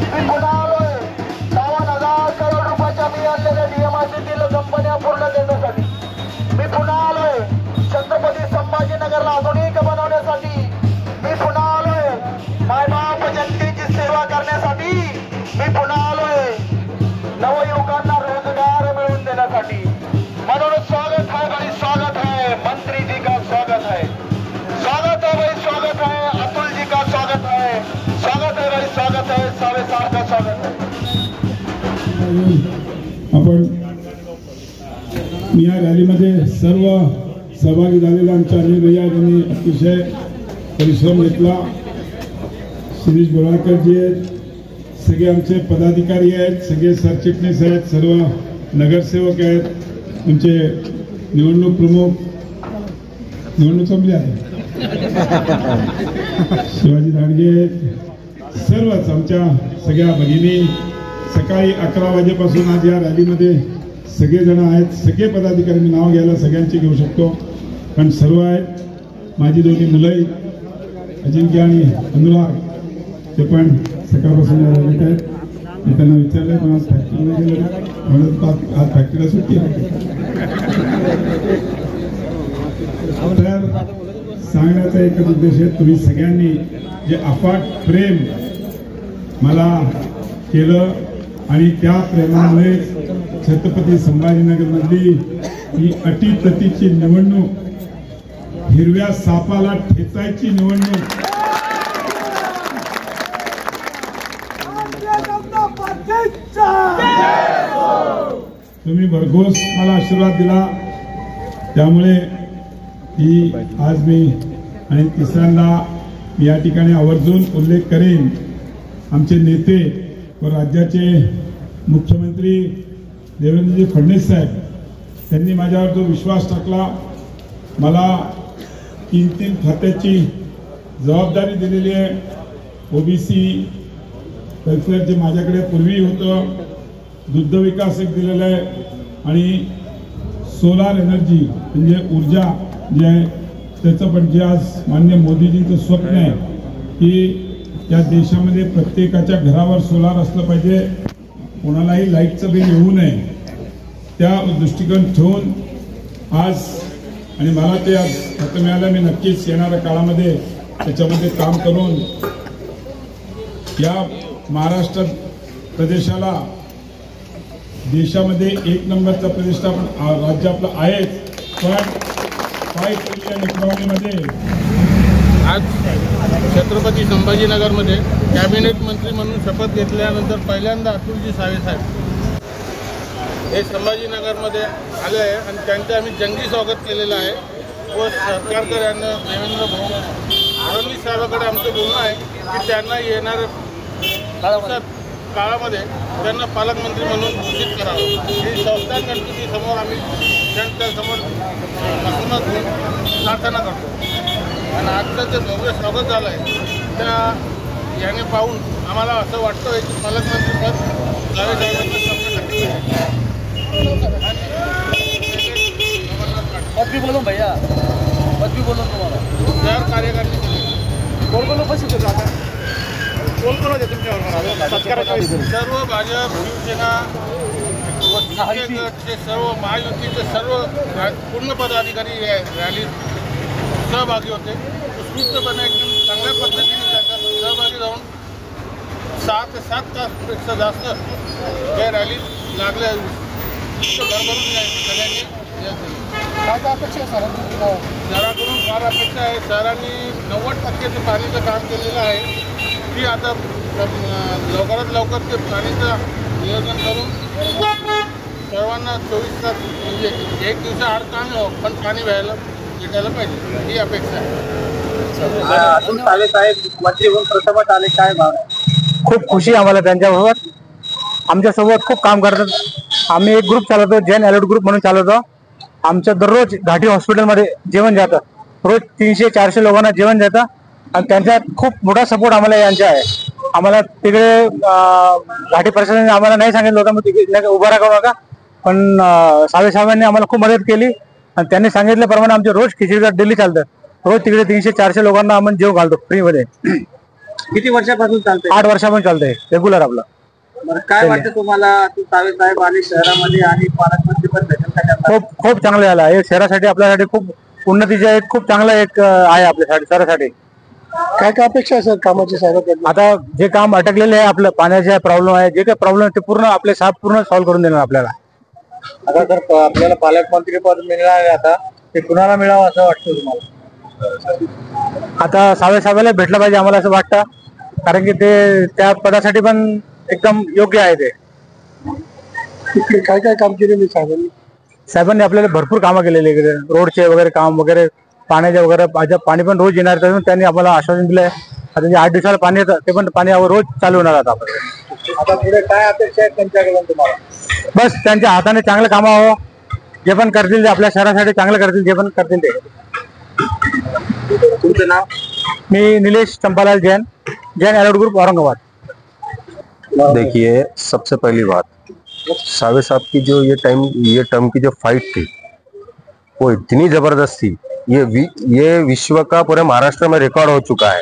मी पुन्हा आलोय 52,000 करोड रुपयाच्या मी आणलेल्या DMRCतील कंपन्या पूर्ण करण्यासाठी. मी पुन्हा आलोय छत्रपती संभाजीनगरला आधुनिक बनवण्यासाठी. मी पुन्हा आलोय मायबाप जनतेची सेवा करण्यासाठी. मी पुन्हा आलोय नवयुवकांना रोजगार मिळवून देण्यासाठी. म्हणून स्वागत है भाई, स्वागत है मंत्री जी का, स्वागत है, स्वागत है भाई, स्वागत है अतुल जी का, स्वागत है, स्वागत है भाई, स्वागत है सावे साहब का, स्वागत है. आपण या रॅलीमध्ये सर्व सहभागी झालेल्या आमच्या अनिल भैया यांनी अतिशय परिश्रम घेतला. शिरीष बोराळकर जी आहेत, सगळे आमचे पदाधिकारी आहेत, सगळे सरचिटणीस आहेत, सर्व नगरसेवक आहेत, आमचे निवडणूक प्रमुख, निवडणूक संपली आहे, शिवाजी धाडगे, सर्वच आमच्या सगळ्या भगिनी सकाळी 11 वाजेपासून आज या रॅलीमध्ये सगळेजण आहेत. सगळे पदाधिकारी मी नाव घ्यायला सगळ्यांची घेऊ शकतो पण सर्व आहेत. माझी दोन्ही मुलंही अजिंक्य आणि अनुराग ते पण सकाळपासून या रॅलीत आहेत. मी त्यांना विचारलं पण आज फॅक्टरीला गेलं म्हणून आज फॅक्टरीला सुट्टी आहे. तर सांगण्याचा एकच उद्देश आहे, तुम्ही सगळ्यांनी जे अफाट प्रेम मला केलं आणि त्या प्रेमामुळे छत्रपती संभाजीनगरमधली ही अटीतटीची निवडणूक, हिरव्या सापाला ठेचायची निवडणूक, तुम्ही भरघोस मला आशीर्वाद दिला. त्यामुळे ही आज मी आणि तिसऱ्यांदा या ठिकाणी आवर्जून उल्लेख करेन. आमचे नेते व राज्याचे मुख्यमंत्री देवेंद्रजी फडणवीस साहेब त्यांनी माझ्यावर जो विश्वास टाकला, मला 3 खात्याची जबाबदारी दिलेली आहे. ओबीसी वेलफेअर जे माझ्याकडे पूर्वी होतं, दुग्ध विकास एक दिलेला आहे आणि सोलार एनर्जी म्हणजे ऊर्जा जे आहे त्याचं पण जे आज माननीय मोदीजींचं स्वप्न आहे की या देशामध्ये प्रत्येकाच्या घरावर सोलार असलं पाहिजे, कोणालाही लाईटचं बिल येऊ नये, त्या दृष्टिकोन ठेवून आज आणि मला ते आज खातं मिळालं. मी नक्कीच येणाऱ्या काळामध्ये त्याच्यामध्ये काम करून या महाराष्ट्र प्रदेशाला देशामध्ये 1 नंबरचा प्रदेश राज्य आपलं आहे. पण 5 ट्रिलियन इकॉनॉमीमध्ये आज छत्रपती संभाजीनगरमध्ये कॅबिनेट मंत्री म्हणून शपथ घेतल्यानंतर पहिल्यांदा अतुलजी सावे साहेब हे संभाजीनगरमध्ये आले आहे आणि त्यांचे आम्ही जंगी स्वागत केलेलं आहे. व सरकारकर यांना देवेंद्र फडणवीस साहेबाकडे आमचं बोलणं आहे की त्यांना येणाऱ्या काळामध्ये त्यांना पालकमंत्री म्हणून घोषित करावं. ही संस्थान गणपतीसमोर आम्ही त्यांच्यासमोर मसूनच घेऊन प्रार्थना करतो. आणि आजचं जे भव्य स्वागत झालं आहे त्या याने पाहून आम्हाला असं वाटतं आहे की पालकमंत्रीपद सावे साहेबांचं पद भी बोलो भैया, पद भी बोलो तुम्हाला. चार कार्यकारिणी केले. कोण उपस्थित होते आता? कोण होते तुमच्यावर? सर्व भाजप, शिवसेना व जे सर्व महायुतीचे सर्व पूर्ण पदाधिकारी या रॅलीत सहभागी होते. उत्स्फूर्तपणे एकदम चांगल्या पद्धतीने त्याच्यात सहभागी राहून 6 ते 7 तासपेक्षा जास्त या रॅलीत लागल्या. भरभरून सगळ्यांनी काय अपेक्षा आहे शहराकडून फार अपेक्षा आहे. शहरांनी 90% पाणीचं काम केलेलं आहे. ती आता लवकरात लवकर ते पाणीचं नियोजन करून सर्वांना 24 तास म्हणजे 1 दिवसाआड काम पण पाणी व्हायला भेटायला पाहिजे, ही अपेक्षा आहे. अतुल सावे साहेब मंत्री म्हणून प्रथमच आले, काय भाव? खूप खुशी आम्हाला त्यांच्याबरोबर. आमच्यासोबत खूप काम करतात. आम्ही एक ग्रुप चालवतो, जैन अलर्ट ग्रुप म्हणून चालवतो. आमचं दररोज घाटी हॉस्पिटलमध्ये जेवण जातं. रोज 300-400 लोकांना जेवण जातं आणि त्यांचा खूप मोठा सपोर्ट आम्हाला यांचा आहे. आम्हाला तिकडे घाटी प्रशासनाने आम्हाला नाही सांगितलं होतं मग तिकडे उभा राखू नका, पण सावे साहेबांनी आम्हाला खूप मदत केली आणि त्यांनी सांगितल्याप्रमाणे आमचे रोज खिचडीचं डेली चालतं. रोज तिकडे 300-400 लोकांना आपण जेव घालतो फ्रीमध्ये. किती वर्षापासून चालते? 8 वर्षापासून चालतंय रेग्युलर आपलं. बरं, काय वाटतं तुम्हाला अतुल सावे साहेब आणि शहरामध्ये आणि पालकमंत्री पण भेटेल का त्यांना? खूप चांगलं झालं. हे शहरासाठी आपल्यासाठी खूप उन्नतीचे एक खूप चांगलं एक आहे आपल्यासाठी शहरासाठी. काय काय अपेक्षा आहे सर कामाची साहेब? आता जे काम अटकलेले आहे आपलं पाण्याचे प्रॉब्लेम आहे, जे काही प्रॉब्लेम ते पूर्ण आपले साहेब पूर्ण सॉल्व्ह करून देणार आपल्याला. आता जर आपल्याला पालकमंत्री पद मिळणार आहे आता ते कुणाला मिळावं असं वाटतं तुम्हाला? आता साहेबाला भेटलं पाहिजे आम्हाला असं वाटतं, कारण की ते त्या पदासाठी पण एकदम योग्य आहे. ते काय काय काम केले साहेबांनी आपल्याला भरपूर कामं केलेली आहे, रोडचे वगैरे काम वगैरे, पाण्याचे वगैरे. पाणी पण रोज येणार, त्यातून त्यांनी आम्हाला आश्वासन दिलंय. आता जे 8 दिवसाला पाणी येतं ते पण पाणी रोज चालू होणार. आता पुढे काय अपेक्षा आहेत त्यांच्याकडून तुम्हाला? बस त्यांच्या हाताने चांगलं काम हवं, जे पण करतील ते आपल्या शहरासाठी चांगलं करतील, जे पण करतील ते. तुमचं नाव? मी निलेश चंपालाल जैन, जैन एलआईडी ग्रुप औरंगाबाद. देखिए, सबसे पहली बात, सावे साहब की जो ये टर्म की जो फाइट थी वो इतनी जबरदस्त थी, ये विश्व का पूरे महाराष्ट्र में रिकॉर्ड हो चुका है.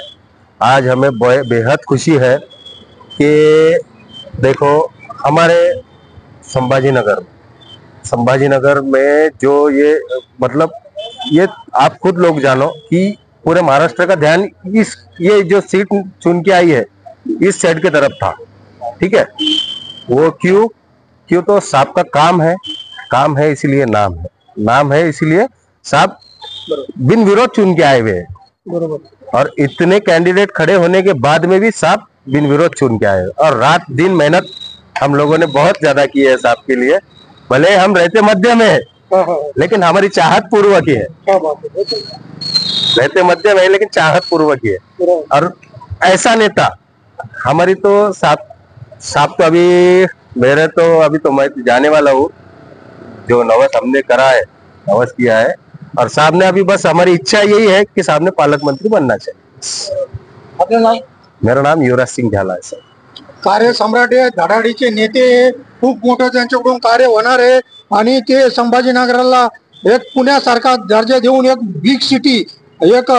आज हमें बेहद खुशी है कि देखो हमारे संभाजीनगर में जो ये मतलब ये आप खुद लोग जानो कि पूरे महाराष्ट्र का ध्यान ये जो सीट चुन के आई है इस साइड की तरफ था. ठीक है, वो क्यों तो साहब का काम है इसीलिए नाम है इसीलिए साहब बिन विरोध चुन के आए हुए हैं. बरोबर. और इतने कैंडिडेट खड़े होने के बाद में भी साहब बिन विरोध चुन के आए, और रात दिन मेहनत हम लोगों ने बहुत ज्यादा की है साहब के लिए. भले हम रहते मध्य में है लेकिन हमारी चाहत पूर्वक ही है. रहते मध्य में लेकिन चाहत पूर्वक ही है. और ऐसा नेता हमारी तो साहब तो अभी तो मैं जाने वाला हूँ. जो नवस हमने करा है, नवस किया है, और साहब ने अभी बस हमारी इच्छा यही है कि साहब ने पालक मंत्री बनना चाहिए. आपलं नाव? मेरा नाम युवराज सिंह झाला आहे सर. कार्य सम्राट आहे, धडाडीचे नेते, खूप मोठं त्यांच्याकडून कार्य होणार आहे. आणि ते संभाजीनगरला एक पुण्यासारखा दर्जा देऊन एक बिग सिटी, एक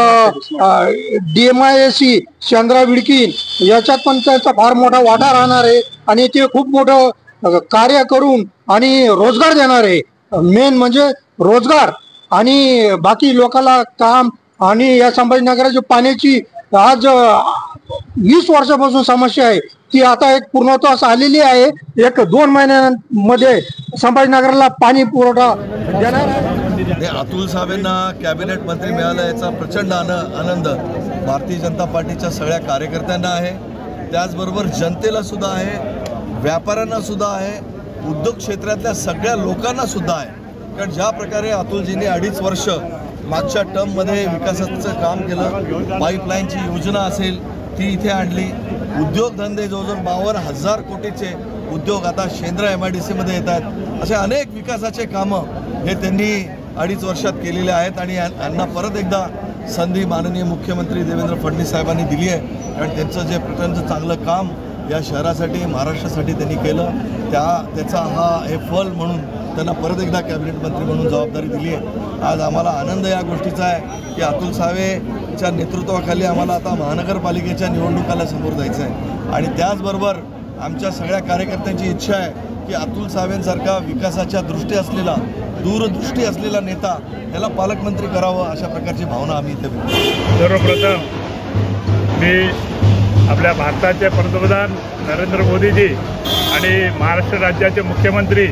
DMISC चंद्रा विडकीन याच्यात पण त्यांचा फार मोठा वाटा राहणार आहे. आणि ते खूप मोठं कार्य करून आणि रोजगार देणार आहे. मेन म्हणजे रोजगार आणि बाकी लोकांना काम. आणि या संभाजीनगराची पाण्याची आज 20 वर्षापासून समस्या आहे, ती आता एक पूर्णत्वास आलेली आहे. 1-2 महिन्यांमध्ये संभाजीनगरला पाणी पुरवठा देणार आहे. अतुल सावेंना कॅबिनेट मंत्री मिळालं याचा प्रचंड आनंद भारतीय जनता पार्टीच्या सगळ्या कार्यकर्त्यांना आहे. त्याचबरोबर जनतेला सुद्धा आहे, व्यापाऱ्यांना सुद्धा आहे, उद्योग क्षेत्रातल्या सगळ्या लोकांना सुद्धा आहे. कारण ज्या प्रकारे अतुलजींनी 2.5 वर्ष मागच्या टर्ममध्ये विकासाचं काम केलं, पाईपलाईनची योजना असेल ती इथे आणली, उद्योगधंदे जवळजवळ 52,000 कोटीचे उद्योग आता शेंद्रा MIDC मध्ये येतात. असे अनेक विकासाचे कामं हे त्यांनी 2.5 वर्षात केलेले आहेत. आणि यांना परत एकदा संधी माननीय मुख्यमंत्री देवेंद्र फडणवीस साहेबांनी दिली आहे. कारण त्यांचं जे प्रचंड चांगलं काम या शहरासाठी, महाराष्ट्रासाठी त्यांनी केलं, त्याचा हे फल म्हणून त्यांना परत एकदा कॅबिनेट मंत्री म्हणून जबाबदारी दिली आहे. आज आम्हाला आनंद या गोष्टीचा आहे की अतुल सावेच्या नेतृत्वाखाली आम्हाला आता महानगरपालिकेच्या निवडणुकाला समोर जायचं आहे. आणि त्याचबरोबर आमच्या सगळ्या कार्यकर्त्यांची इच्छा आहे की अतुल सावेंसारखा विकासाच्या दूरदृष्टी असलेला नेता याला पालकमंत्री करावं, अशा प्रकारची भावना आम्ही इथे व्यक्त. सर्वप्रथम मी आपल्या भारताचे पंतप्रधान नरेंद्र मोदीजी आणि महाराष्ट्र राज्याचे मुख्यमंत्री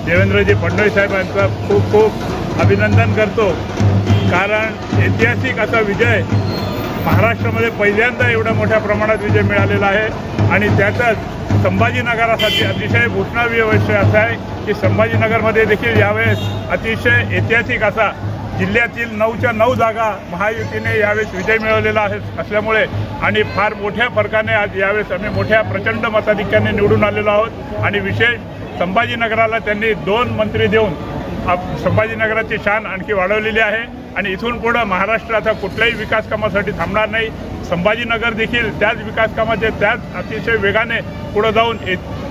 देवेंद्रजी फडणवीस साहेब यांचा खूप खूप अभिनंदन करतो. कारण ऐतिहासिक असा विजय महाराष्ट्रामध्ये पहिल्यांदा एवढ्या मोठ्या प्रमाणात विजय मिळालेला आहे. आणि त्यातच संभाजीनगरासाठी अतिशय घोषणावीय विषय असा आहे की संभाजीनगरमध्ये देखील यावेळेस अतिशय ऐतिहासिक असा जिल्ह्यातील 9च्या 9 जागा महायुतीने यावेळेस विजय मिळवलेला असल्यामुळे आणि फार मोठ्या फरकाने आज यावेळेस आम्ही मोठ्या प्रचंड मताधिक्याने निवडून आलेलो आहोत. आणि विशेष संभाजीनगराला त्यांनी 2 मंत्री देऊन संभाजीनगराची शान आणखी वाढवलेली आहे. आणि इथून पुढं महाराष्ट्र आता कुठल्याही विकास कामासाठी थांबणार नाही. संभाजीनगर देखील त्याच विकास कामाचे त्याच अतिशय वेगाने पुढे जाऊन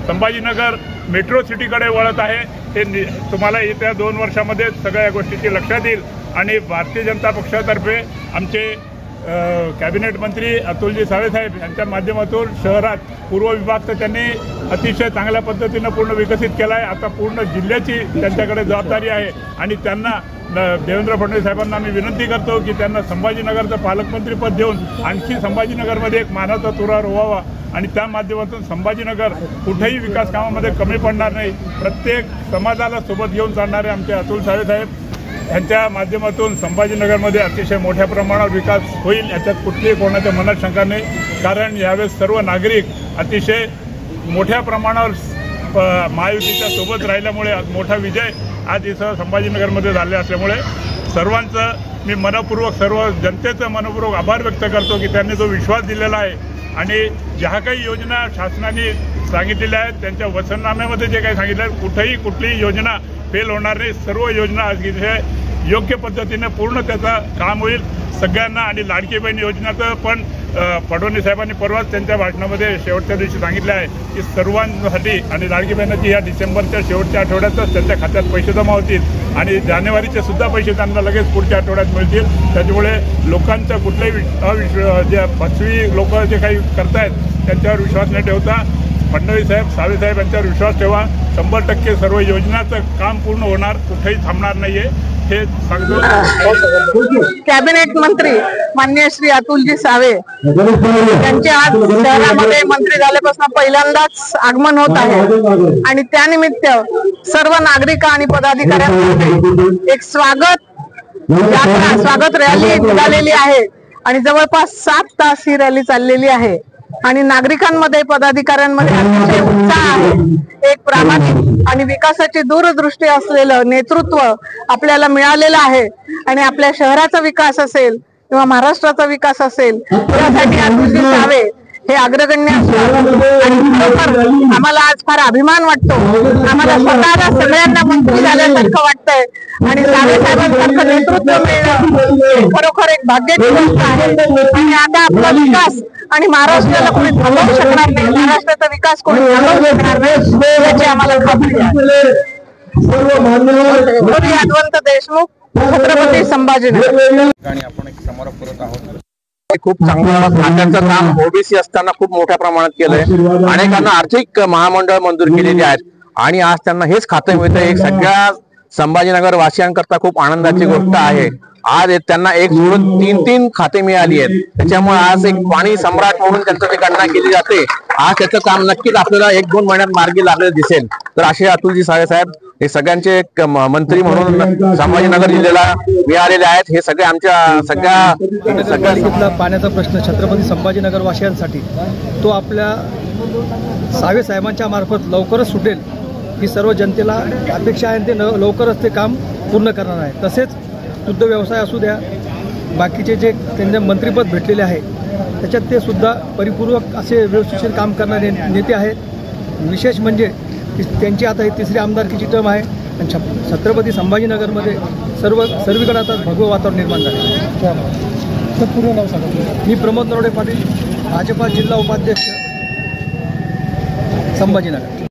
संभाजीनगर मेट्रो सिटीकडे वळत आहे. हे तुम्हाला येत्या 2 वर्षामध्ये सगळ्या गोष्टीची लक्षात येईल. आणि भारतीय जनता पक्षातर्फे आमचे कॅबिनेट मंत्री अतुलजी सावे साहेब यांच्या माध्यमातून शहरात पूर्व विभाग तर त्यांनी अतिशय चांगल्या पद्धतीनं पूर्ण विकसित केला आहे. आता पूर्ण जिल्ह्याची त्यांच्याकडे जबाबदारी आहे आणि त्यांना देवेंद्र फडणवीस साहेबांना मी विनंती करतो की त्यांना संभाजीनगरचं पालकमंत्रीपद देऊन आणखी संभाजीनगरमध्ये एक मानाचा तुरा रोवावा आणि त्या माध्यमातून संभाजीनगर कुठेही विकास कामामध्ये कमी पडणार नाही. प्रत्येक समाजाला सोबत घेऊन चालणारे आमचे अतुल सावे साहेब यांच्या माध्यमातून संभाजीनगरमध्ये अतिशय मोठ्या प्रमाणावर विकास होईल याच्यात कुठलीही कोणाच्या मनात शंका नाही. कारण यावेळेस सर्व नागरिक अतिशय मोठ्या प्रमाणावर महायुतीच्या सोबत राहिल्यामुळे मोठा विजय आज इथं संभाजीनगरमध्ये झाले असल्यामुळे सर्वांचं मी मनपूर्वक सर्व जनतेचं मनपूर्वक आभार व्यक्त करतो की त्यांनी जो विश्वास दिलेला आहे आणि ज्या काही योजना शासनाने सांगितलेल्या आहेत त्यांच्या वचननाम्यामध्ये जे काही सांगितलं आहे कुठेही कुठलीही योजना फेल होणार नाही. सर्व योजना अतिशय योग्य पद्धतीने पूर्ण त्याचं काम होईल सगळ्यांना. आणि लाडकी बहीण योजनेचं पण फडणवीस साहेबांनी परवाच त्यांच्या भाषणामध्ये शेवटच्या दिवशी सांगितलं आहे की सर्वांसाठी आणि लाडकी बहिणीची या डिसेंबरच्या शेवटच्या आठवड्यातच त्यांच्या खात्यात पैसे जमा होतील आणि जानेवारीचे सुद्धा पैसे त्यांना लगेच पुढच्या आठवड्यात मिळतील. त्याच्यामुळे लोकांचा कुठलाही जे पक्षवी लोक जे काही करतायत त्यांच्यावर विश्वास न ठेवता फडणवीस साहेब सावे साहेब यांच्यावर विश्वास ठेवा. 100% सर्व योजनाचं काम पूर्ण होणार, कुठेही थांबणार नाहीये हे सांगतो. कॅबिनेट मंत्री माननीय श्री अतुलजी सावे यांचे आज शहरामध्ये मंत्री झाल्यापासून पहिल्यांदाच आगमन होत आहे आणि त्यानिमित्त सर्व नागरिक आणि पदाधिकाऱ्यांमध्ये एक स्वागत रॅली निघालेली आहे आणि जवळपास 7 तास ही रॅली चाललेली आहे आणि नागरिकांमध्ये पदाधिकाऱ्यांमध्ये अतिशय उत्साह आहे. एक प्रामाणिक आणि विकासाची दूरदृष्टी असलेलं नेतृत्व आपल्याला मिळालेलं आहे आणि आपल्या शहराचा विकास असेल किंवा महाराष्ट्राचा विकास असेल यासाठी अतुलजी सावे हे अग्रगण्य असतात आणि खरोखर आम्हाला आज फार अभिमान वाटतो. आम्हाला स्वतःला सगळ्यांना मंत्री झाल्यासारखं वाटतंय आणि सावे साहेबांसारखं नेतृत्व मिळणं खरोखर एक भाग्याची गोष्ट आहे. आणि आता आपला विकास आणि महाराष्ट्राला कोणी थांबवू शकणार नाही, महाराष्ट्राचा विकास कोणी थांबवू शकणार नाही याची आम्हाला खात्री आहे. यशवंत देशमुख, छत्रपती संभाजीनगर. आपण एक समारोप करत आहोत. खूप चांगलं खात्याचं काम ओबीसी असताना खूप मोठ्या प्रमाणात केलंय. अनेकांना आर्थिक महामंडळ मंजूर केलेली आहेत आणि आज त्यांना हेच खातं मिळतं. एक सगळ्या संभाजीनगर वासियांकरता खूप आनंदाची गोष्ट आहे. आज त्यांना एक सोडून 3 खाते मिळाली आहेत. त्याच्यामुळे आज एक पाणी सम्राट म्हणून त्यांचं ते गणना केली जाते. आज त्याचं काम नक्कीच आपल्याला 1-2 महिन्यात मार्गी लागलेलं दिसेल. तर असे अतुलजी सावे साहेब हे सगळ्यांचे मंत्री म्हणून संभाजीनगर जिल्ह्याला मिळालेले आहेत. हे सगळे आमच्या सगळ्या पाण्याचा प्रश्न छत्रपती संभाजीनगर वासियांसाठी तो आपल्या सावे साहेबांच्या मार्फत लवकरच सुटेल ही सर्व जनतेला अपेक्षा आहे. ते लवकरच ते काम पूर्ण करणार आहे. तसेच दुग्ध व्यवसाय असू द्या, बाकीचे जे त्यांना मंत्रिपद भेटलेले आहे त्याच्यात ते सुद्धा परिपूर्वक असे व्यवस्थित काम करणारे नेते आहेत. विशेष म्हणजे त्यांची आता ही 3री आमदारकीची टर्म आहे आणि छत्रपती संभाजीनगरमध्ये सर्वीकडे आता भगवं वातावरण निर्माण झाले. पूर्ण नाव सांगा. मी प्रमोद नरोडे पाटील, भाजपा जिल्हा उपाध्यक्ष, संभाजीनगर.